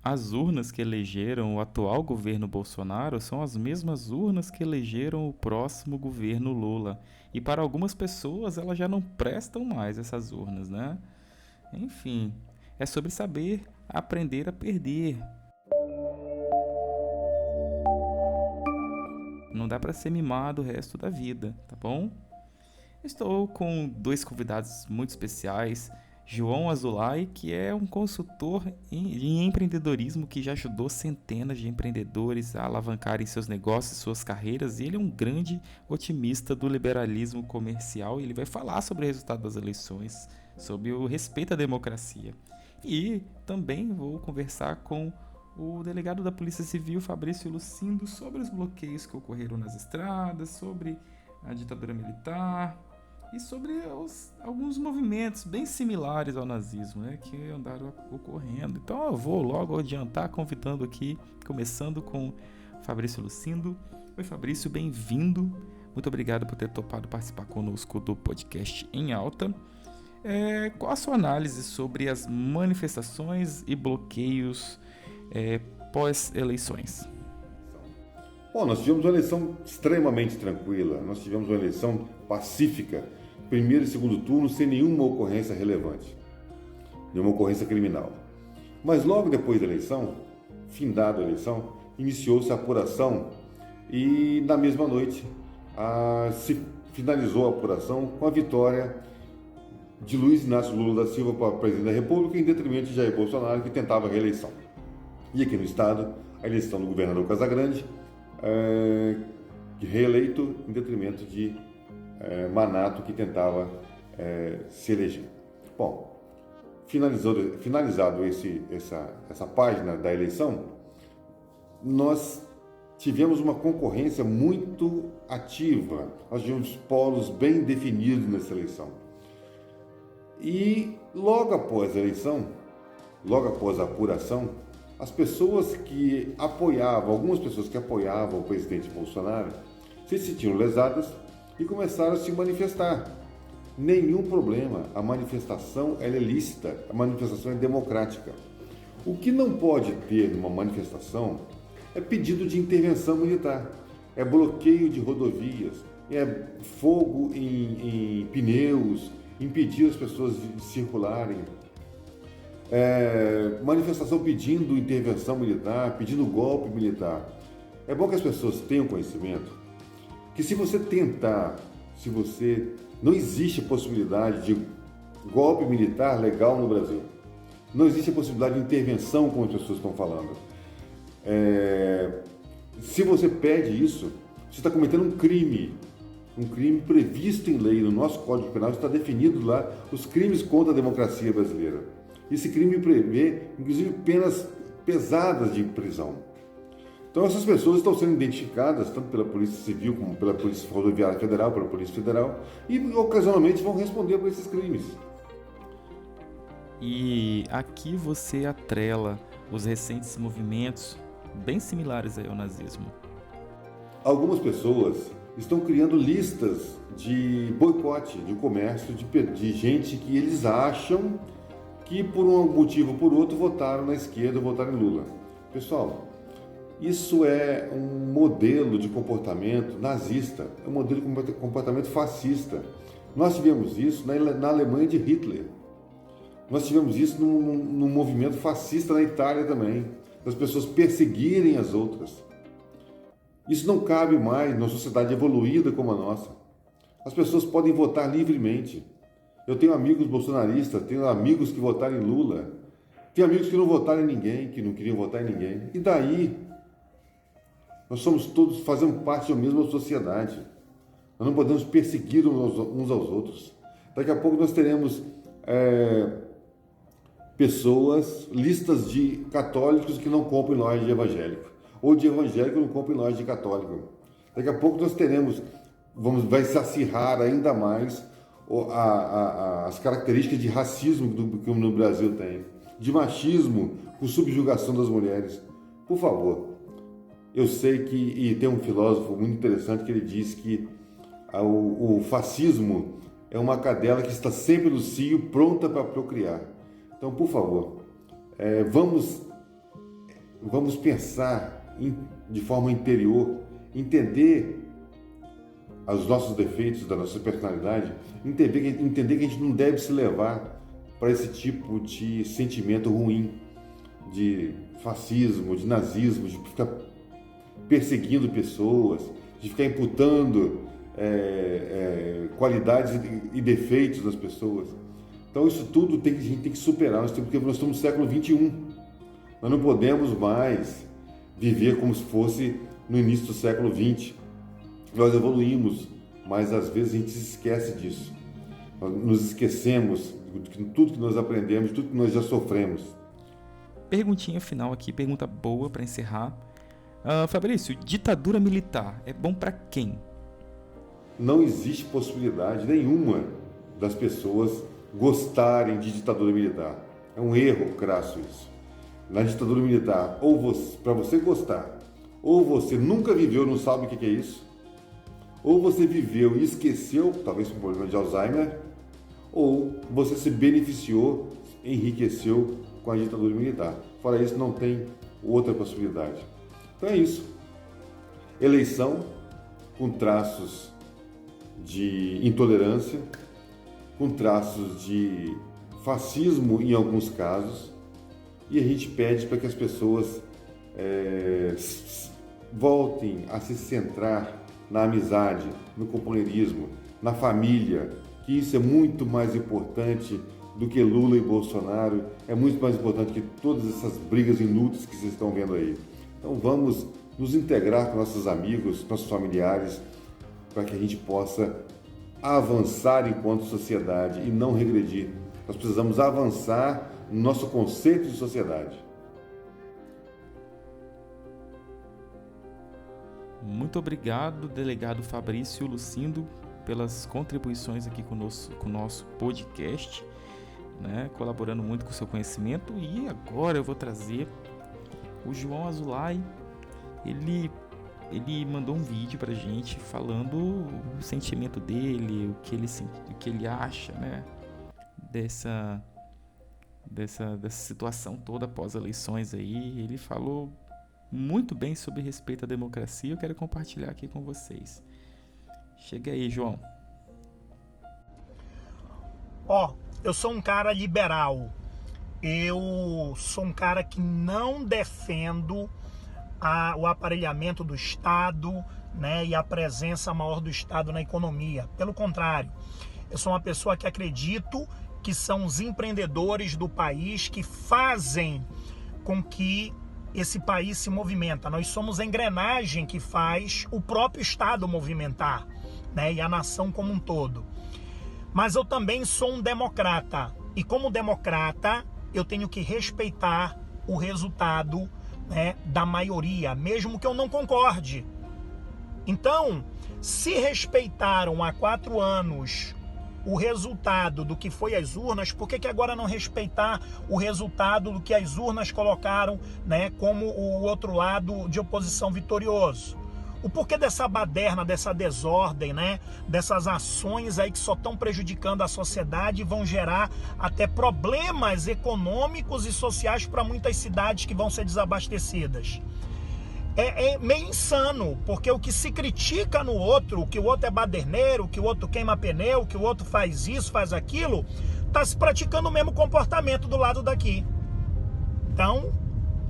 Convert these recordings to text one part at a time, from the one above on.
As urnas que elegeram o atual governo Bolsonaro são as mesmas urnas que elegeram o próximo governo Lula. E para algumas pessoas elas já não prestam mais essas urnas, né? Enfim, é sobre saber aprender a perder. Não dá para ser mimado o resto da vida, tá bom? Estou com dois convidados muito especiais. João Azulay, que é um consultor em empreendedorismo que já ajudou centenas de empreendedores a alavancarem seus negócios, suas carreiras, e ele é um grande otimista do liberalismo comercial e ele vai falar sobre o resultado das eleições, sobre o respeito à democracia. E também vou conversar com o delegado da Polícia Civil, Fabrício Lucindo, sobre os bloqueios que ocorreram nas estradas, sobre a ditadura militar e sobre alguns movimentos bem similares ao nazismo, né, que andaram ocorrendo. Então eu vou logo adiantar convidando aqui, começando com Fabrício Lucindo. Oi Fabrício, bem-vindo. Muito obrigado por ter topado participar conosco do podcast Em Alta. Qual a sua análise sobre as manifestações e bloqueios pós-eleições? Bom, nós tivemos uma eleição extremamente tranquila, nós tivemos uma eleição pacífica, primeiro e segundo turno, sem nenhuma ocorrência relevante, nenhuma ocorrência criminal. Mas logo depois da eleição, findada a eleição, iniciou-se a apuração e na mesma noite se finalizou a apuração com a vitória de Luiz Inácio Lula da Silva para presidente da República em detrimento de Jair Bolsonaro, que tentava a reeleição. E aqui no estado, a eleição do governador Casagrande, reeleito em detrimento de Manato, que tentava se eleger. Bom, finalizado essa página da eleição, nós tivemos uma concorrência muito ativa, nós tivemos polos bem definidos nessa eleição. E logo após a eleição, logo após a apuração, as pessoas que apoiavam, algumas pessoas que apoiavam o presidente Bolsonaro, se sentiram lesadas e começaram a se manifestar. Nenhum problema, a manifestação é lícita, a manifestação é democrática. O que não pode ter numa manifestação é pedido de intervenção militar, é bloqueio de rodovias, é fogo em pneus, impedir as pessoas de circularem. Manifestação pedindo intervenção militar, pedindo golpe militar. É bom que as pessoas tenham conhecimento que se você não existe possibilidade de golpe militar legal no Brasil. Não existe a possibilidade de intervenção, como as pessoas estão falando. Se você pede isso, você está cometendo um crime previsto em lei. No nosso Código Penal está definido lá os crimes contra a democracia brasileira. Esse crime prevê, inclusive, penas pesadas de prisão. Então, essas pessoas estão sendo identificadas tanto pela Polícia Civil como pela Polícia Rodoviária Federal, pela Polícia Federal, e ocasionalmente vão responder por esses crimes. E aqui você atrela os recentes movimentos bem similares ao nazismo. Algumas pessoas estão criando listas de boicote de comércio de gente que eles acham que por um motivo ou por outro votaram na esquerda, votaram em Lula. Pessoal, isso é um modelo de comportamento nazista, é um modelo de comportamento fascista. Nós tivemos isso na Alemanha de Hitler. Nós tivemos isso num movimento fascista na Itália também, das pessoas perseguirem as outras. Isso não cabe mais numa sociedade evoluída como a nossa. As pessoas podem votar livremente. Eu tenho amigos bolsonaristas, tenho amigos que votaram em Lula, tenho amigos que não votaram em ninguém, que não queriam votar em ninguém. E daí? Nós fazemos parte da mesma sociedade. Nós não podemos perseguir uns aos outros. Daqui a pouco nós teremos listas de católicos que não compram em loja de evangélico, ou de evangélico que não compram em loja de católico. Daqui a pouco nós teremos, vai se acirrar ainda mais as características de racismo que no Brasil tem, de machismo com subjugação das mulheres. Por favor, eu sei e tem um filósofo muito interessante que ele diz que o fascismo é uma cadela que está sempre no cio, pronta para procriar. Então, por favor, vamos vamos pensar de forma interior, entender os nossos defeitos da nossa personalidade, entender que a gente não deve se levar para esse tipo de sentimento ruim, de fascismo, de nazismo, de ficar perseguindo pessoas, de ficar imputando qualidades e defeitos das pessoas. Então isso tudo a gente tem que superar, porque nós estamos no século XXI. Nós não podemos mais viver como se fosse no início do século XX. Nós evoluímos, mas às vezes a gente se esquece disso. Nós nos esquecemos de tudo que nós aprendemos, de tudo que nós já sofremos. Perguntinha final aqui, pergunta boa para encerrar. Fabrício, ditadura militar é bom para quem? Não existe possibilidade nenhuma das pessoas gostarem de ditadura militar. É um erro crasso isso. Na ditadura militar, para você gostar, ou você nunca viveu, não sabe o que é isso, ou você viveu e esqueceu, talvez por problema de Alzheimer, ou você se beneficiou, enriqueceu com a ditadura militar. Fora isso, não tem outra possibilidade. Então é isso. Eleição com traços de intolerância, com traços de fascismo em alguns casos, e a gente pede para que as pessoas voltem a se centrar na amizade, no companheirismo, na família, que isso é muito mais importante do que Lula e Bolsonaro, é muito mais importante que todas essas brigas inúteis que vocês estão vendo aí. Então vamos nos integrar com nossos amigos, nossos familiares, para que a gente possa avançar enquanto sociedade e não regredir. Nós precisamos avançar no nosso conceito de sociedade. Muito obrigado, delegado Fabrício Lucindo, pelas contribuições aqui com o nosso podcast, né, colaborando muito com o seu conhecimento. E agora eu vou trazer o João Azulay. Ele mandou um vídeo pra gente falando o sentimento dele, o que ele acha, né, dessa situação toda após eleições aí. Ele falou muito bem sobre respeito à democracia. Eu quero compartilhar aqui com vocês. Chega aí, João. Eu sou um cara liberal. Eu sou um cara que não defendo o aparelhamento do Estado, né, e a presença maior do Estado na economia. Pelo contrário, eu sou uma pessoa que acredito que são os empreendedores do país que fazem com que esse país se movimenta. Nós somos a engrenagem que faz o próprio Estado movimentar, né, e a nação como um todo. Mas eu também sou um democrata. E como democrata, eu tenho que respeitar o resultado, né, da maioria, mesmo que eu não concorde. Então, se respeitaram há 4 anos o resultado do que foi as urnas, por que agora não respeitar o resultado do que as urnas colocaram, né, como o outro lado de oposição vitorioso? O porquê dessa baderna, dessa desordem, né, dessas ações aí que só estão prejudicando a sociedade e vão gerar até problemas econômicos e sociais para muitas cidades que vão ser desabastecidas? É meio insano, porque o que se critica no outro, que o outro é baderneiro, que o outro queima pneu, que o outro faz isso, faz aquilo, está se praticando o mesmo comportamento do lado daqui. Então,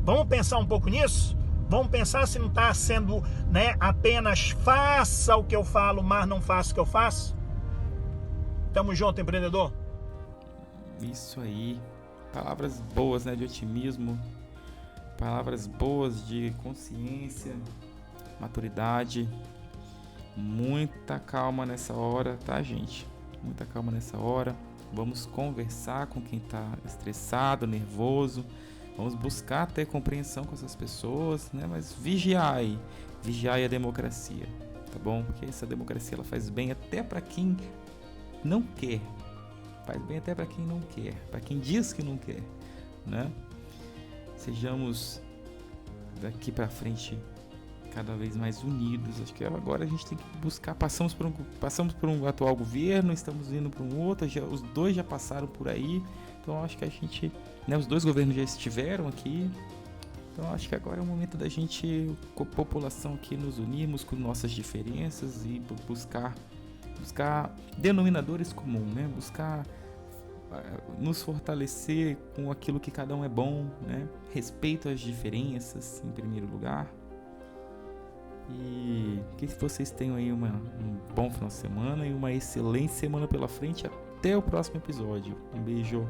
vamos pensar um pouco nisso? Vamos pensar se não está sendo, né, apenas faça o que eu falo, mas não faça o que eu faço? Tamo junto, empreendedor. Isso aí. Palavras boas, né, de otimismo. Palavras boas de consciência, maturidade. Muita calma nessa hora, tá, gente? Muita calma nessa hora. Vamos conversar com quem está estressado, nervoso. Vamos buscar ter compreensão com essas pessoas, né? Mas vigiai a democracia, tá bom? Porque essa democracia ela faz bem até para quem não quer. Faz bem até para quem não quer, para quem diz que não quer, né? Sejamos daqui para frente cada vez mais unidos. Acho que agora a gente tem que buscar. Passamos por um atual governo, estamos indo para um outro. Os dois já passaram por aí. Então acho que a gente, né, os dois governos já estiveram aqui. Então acho que agora é o momento da gente, com a população aqui, nos unirmos com nossas diferenças e buscar denominadores comuns, né? Buscar nos fortalecer com aquilo que cada um é bom, né? Respeito às diferenças em primeiro lugar. E que vocês tenham aí um bom final de semana e uma excelente semana pela frente. Até o próximo episódio. Um beijo.